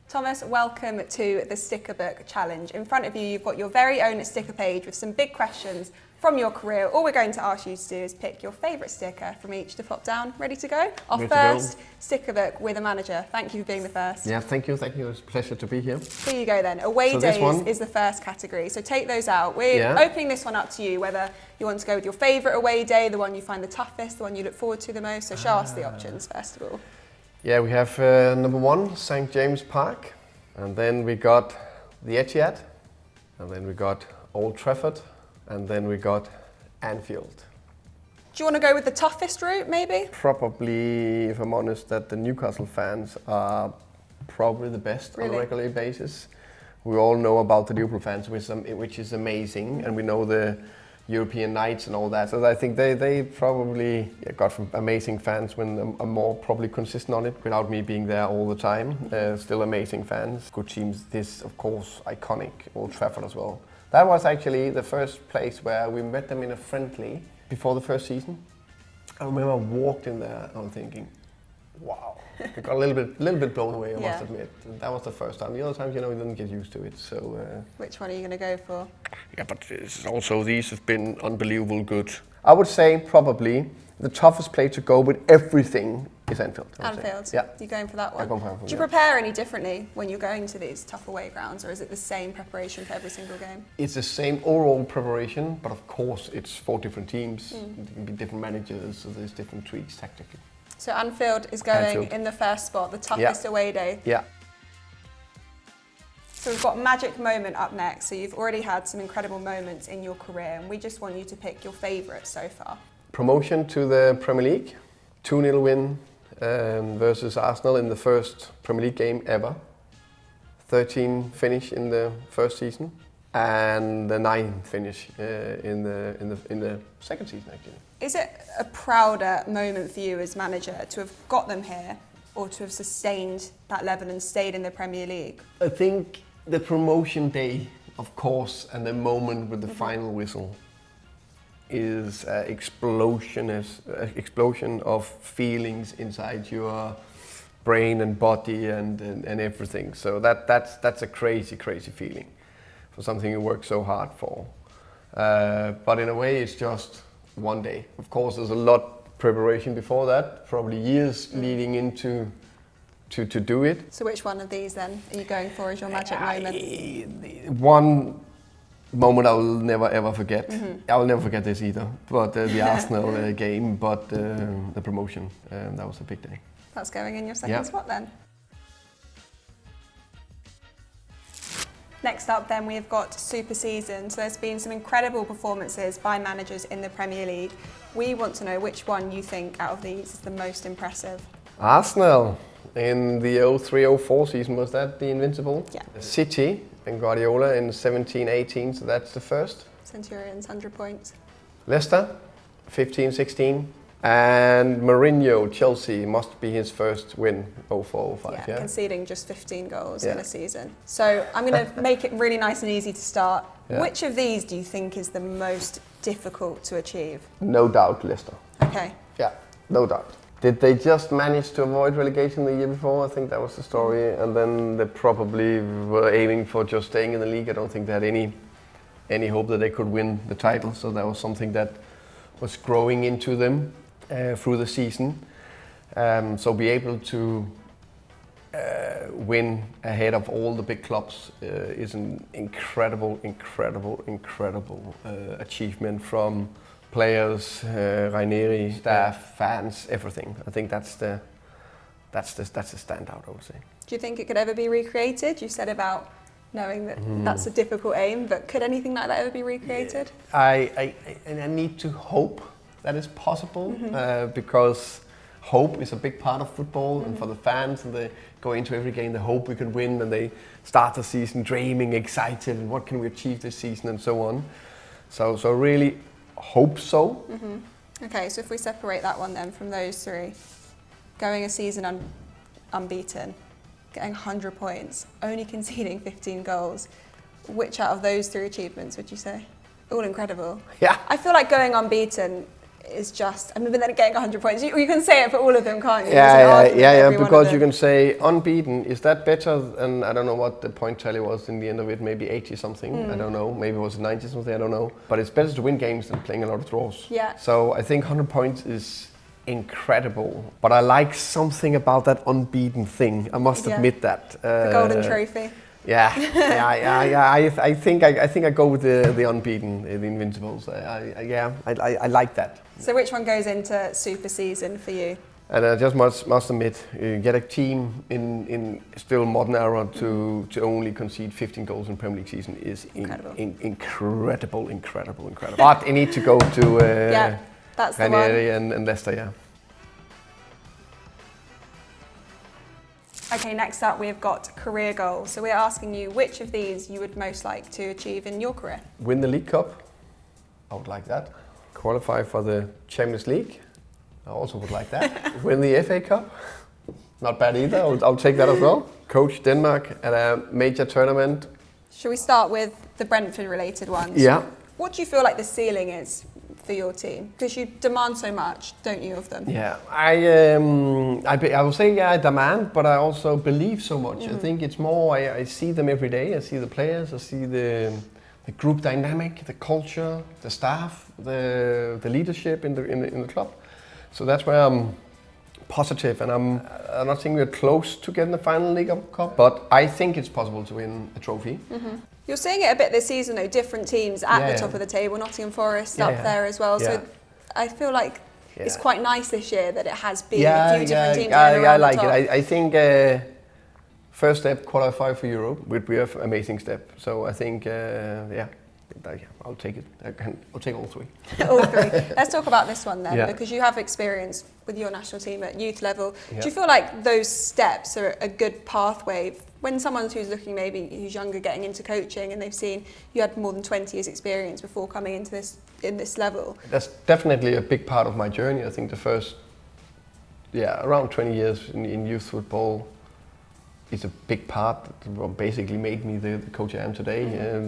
Thomas, welcome to the Sticker Book Challenge. In front of you, you've got your very own sticker page with some big questions from your career. All we're going to ask you to do is pick your favourite sticker from each to pop down. Ready to go? Our first sticker book with a manager. Thank you for being the first. Yeah, thank you. It's a pleasure to be here. Here you go then. Away days is the first category. So take those out. We're opening this one up to you, whether you want to go with your favourite away day, the one you find the toughest, the one you look forward to the most. So show us the options first of all. Yeah, we have number 1, St. James Park. And then we got the Etihad. And then we got Old Trafford. And then we got Anfield. Do you want to go with the toughest route, maybe? Probably, if I'm honest, that the Newcastle fans are probably the best on a regular basis. We all know about the Liverpool fans, which is amazing, and we know the European nights and all that. So I think they probably got from amazing fans when I'm more probably consistent on it, without me being there all the time. Still amazing fans, good teams. This, of course, iconic Old Trafford as well. That was actually the first place where we met them in a friendly before the first season. I remember I walked in there and I was thinking, wow. I got a little bit blown away, I must admit. That was the first time. The other times, you didn't get used to it. So. Which one are you going to go for? Yeah, but these have been unbelievable good. I would say probably the toughest place to go with everything is Anfield. Anfield? Yeah. You're going for that one? I'm going for Anfield, Do you prepare any differently when you're going to these tough away grounds, or is it the same preparation for every single game? It's the same overall preparation, but of course it's 4 different teams. It can be different managers, so there's different tweaks tactically. So Anfield is going in the first spot, the toughest away day. Yeah. So we've got Magic Moment up next. So you've already had some incredible moments in your career, and we just want you to pick your favourite so far. Promotion to the Premier League, 2-0 win versus Arsenal in the first Premier League game ever. 13 finish in the first season, and the 9 finish in the second season actually. Is it a prouder moment for you as manager to have got them here, or to have sustained that level and stayed in the Premier League? I think the promotion day, of course, and the moment with the final whistle is an explosion of feelings inside your brain and body and everything. So that's a crazy feeling for something you work so hard for. But in a way, it's just one day. Of course, there's a lot preparation before that, probably years leading into to do it. So which one of these then are you going for as your magic moment? One moment I will never ever forget. I will never forget this either. But the Arsenal game, but the promotion, that was a big day. That's going in your second spot then. Next up then we've got Super Season. So there's been some incredible performances by managers in the Premier League. We want to know which one you think out of these is the most impressive. Arsenal in the 03-04 season, was that the Invincible? Yeah. City and Guardiola in 17-18, so that's the first. Centurions, 100 points. Leicester, 15-16. And Mourinho, Chelsea, must be his first win, 04-05. Yeah, conceding just 15 goals in a season. So I'm going to make it really nice and easy to start. Yeah. Which of these do you think is the most difficult to achieve? No doubt, Leicester. Okay. Yeah, no doubt. Did they just manage to avoid relegation the year before? I think that was the story. And then they probably were aiming for just staying in the league. I don't think they had any hope that they could win the title. So that was something that was growing into them through the season. So be able to win ahead of all the big clubs is an incredible achievement from players, Ranieri, staff, fans, everything. I think that's the standout, I would say. Do you think it could ever be recreated? You said about knowing that that's a difficult aim, but could anything like that ever be recreated? I need to hope that is possible because hope is a big part of football and for the fans, and they go into every game, they hope we can win, and they start the season dreaming, excited, and what can we achieve this season and so on. So really hope so. Okay, so if we separate that one then from those three, going a season unbeaten, getting 100 points, only conceding 15 goals, which out of those 3 achievements would you say? All incredible. Yeah. I feel like going unbeaten is just, I mean, but then getting 100 points, you can say it for all of them, can't you? Yeah, because you can say unbeaten, is that better than, I don't know what the point tally was in the end of it, maybe 80 something, I don't know, maybe it was 90 something, I don't know. But it's better to win games than playing a lot of draws. Yeah. So I think 100 points is incredible, but I like something about that unbeaten thing, I must admit that. The golden trophy. Yeah. I think I go with the unbeaten, the Invincibles. I like that. So which one goes into super season for you? And I just must admit, you get a team in still modern era to only concede 15 goals in Premier League season is incredible. But you need to go to that's the one. and Leicester, yeah. Okay, next up we've got career goals. So we're asking you which of these you would most like to achieve in your career. Win the League Cup, I would like that. Qualify for the Champions League, I also would like that. Win the FA Cup, not bad either, I'll take that as well. Coach Denmark at a major tournament. Should we start with the Brentford related ones? Yeah. What do you feel like the ceiling is for your team? Because you demand so much, don't you, of them? Yeah, I will say I demand, but I also believe so much. I think it's more, I see them every day, I see the players, I see the group dynamic, the culture, the staff, the leadership in the club. So that's where I'm positive, and I'm not saying we're close to getting the final League Cup, but I think it's possible to win a trophy. You're seeing it a bit this season though, different teams at the top of the table, Nottingham Forest up there as well. So I feel like it's quite nice this year that it has been a few different teams around I like the top. it. I think first step, qualify for Europe would be an amazing step. So I think, I'll take it. I'll take all three. All three. Let's talk about this one then, because you have experience with your national team at youth level. Do you feel like those steps are a good pathway when someone who's looking maybe who's younger getting into coaching and they've seen you had more than 20 years experience before coming into this level? That's definitely a big part of my journey. I think the first, around 20 years in youth football is a big part that basically made me the coach I am today.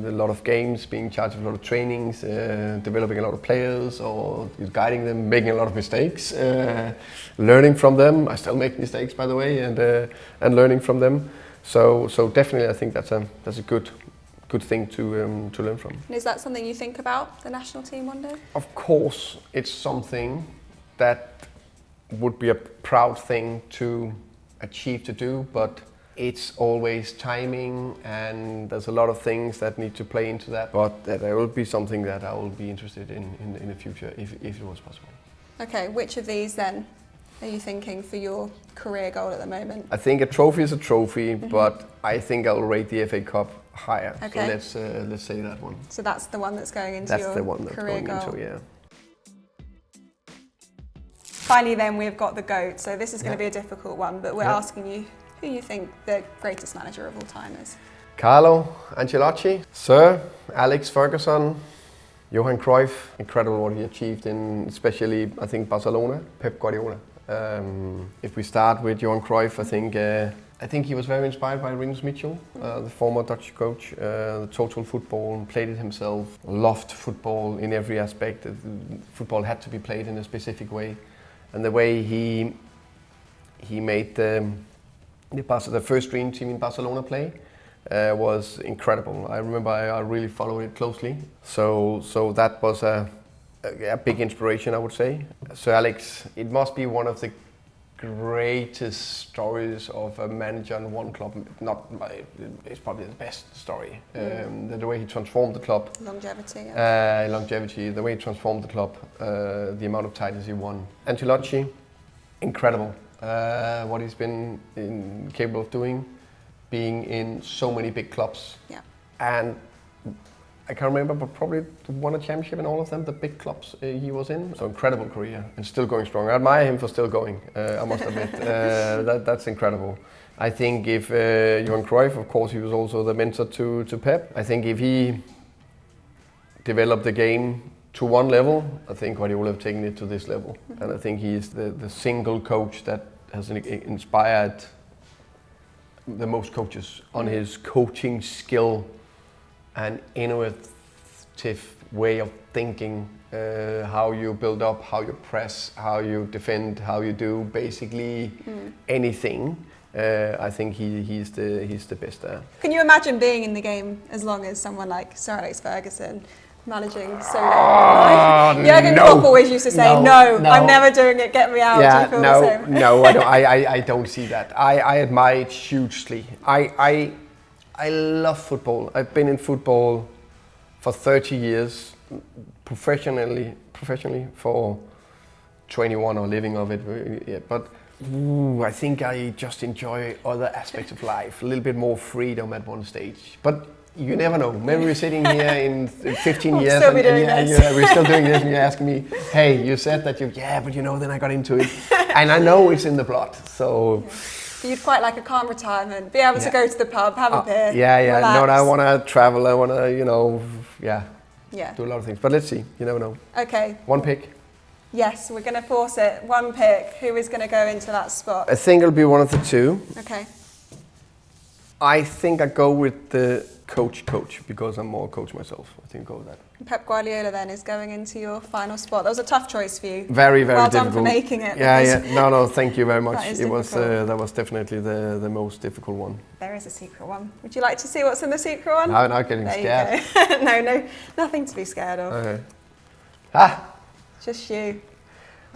A lot of games, being in charge of a lot of trainings, developing a lot of players, or guiding them, making a lot of mistakes, learning from them. I still make mistakes, by the way, and learning from them. So definitely, I think that's a good thing to learn from. And is that something you think about the national team one day? Of course, it's something that would be a proud thing to achieve to do, but it's always timing, and there's a lot of things that need to play into that. But that will be something that I will be interested in the future if it was possible. Okay, which of these then are you thinking for your career goal at the moment? I think a trophy is a trophy, but I think I'll rate the FA Cup higher. Okay. So let's say that one. So that's the one that's going into your career goal. That's the one that's going into, yeah. Finally then, we've got the GOAT. So this is going to be a difficult one, but we're asking you who you think the greatest manager of all time is. Carlo Ancelotti, Sir Alex Ferguson, Johan Cruyff. Incredible what he achieved in, especially I think Barcelona. Pep Guardiola. If we start with Johan Cruyff, I think he was very inspired by Rinus Michel, the former Dutch coach. The total football, played it himself, loved football in every aspect. Football had to be played in a specific way, and the way he made the first dream team in Barcelona play was incredible. I remember I really followed it closely. So that was a big inspiration, I would say. So Alex, it must be one of the greatest stories of a manager in one club. It's probably the best story. The way he transformed the club. Longevity. Longevity, the way he transformed the club, the amount of titles he won. Ancelotti, incredible. What he's been capable of doing, being in so many big clubs. Yeah. And I can't remember, but probably won a championship in all of them, the big clubs he was in. So incredible career, and still going strong. I admire him for still going, I must admit. That's incredible. I think if Johan Cruyff, of course, he was also the mentor to Pep. I think if he developed the game to one level, I think Guardiola have taken it to this level. And I think he is the single coach that has inspired the most coaches on his coaching skill and innovative conservative way of thinking, how you build up, how you press, how you defend, how you do basically anything. I think he's the best there. Can you imagine being in the game as long as someone like Sir Alex Ferguson, managing so long? Jurgen Klopp always used to say, no, I'm never doing it, get me out. Yeah, Do you feel the same? no, I don't, I don't see that. I admire it hugely. I love football. I've been in football for 30 years, professionally for 21 or living of it. Yeah, but I think I just enjoy other aspects of life, a little bit more freedom at one stage. But you never know. Maybe we're sitting here in 15 years still be doing this. we're still doing this and you ask me, hey, you said that but then I got into it. And I know it's in the blood, so... You'd quite like a calm retirement, be able to go to the pub, have a beer, relax. No, I want to travel, I want to, do a lot of things. But let's see, you never know. Okay. One pick? Yes, we're going to force it. One pick. Who is going to go into that spot? I think it'll be one of the two. Okay. I think I go with the coach because I'm more a coach myself. I think I'll go with that. Pep Guardiola then is going into your final spot. That was a tough choice for you. Very, very well difficult. Well done for making it. Yeah. No, thank you very much. That was definitely the most difficult one. There is a secret one. Would you like to see what's in the secret one? No, I'm not getting scared. No, nothing to be scared of. Okay. Just you.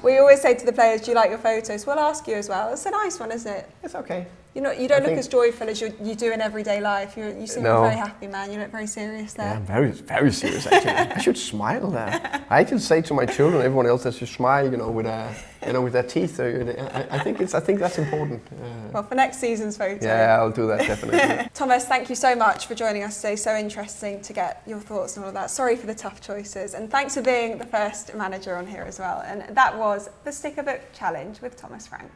We always say to the players, do you like your photos? We'll ask you as well. It's a nice one, isn't it? It's okay. You don't look as joyful as you do in everyday life. You seem a very happy man. You look very serious there. Yeah, I'm very, very serious actually. I should smile there. I just say to my children, everyone else, that you smile, with their teeth. I think that's important. Well, for next season's photo. Yeah, I'll do that definitely. Thomas, thank you so much for joining us today. So interesting to get your thoughts and all of that. Sorry for the tough choices, and thanks for being the first manager on here as well. And that was the Sticker Book Challenge with Thomas Frank.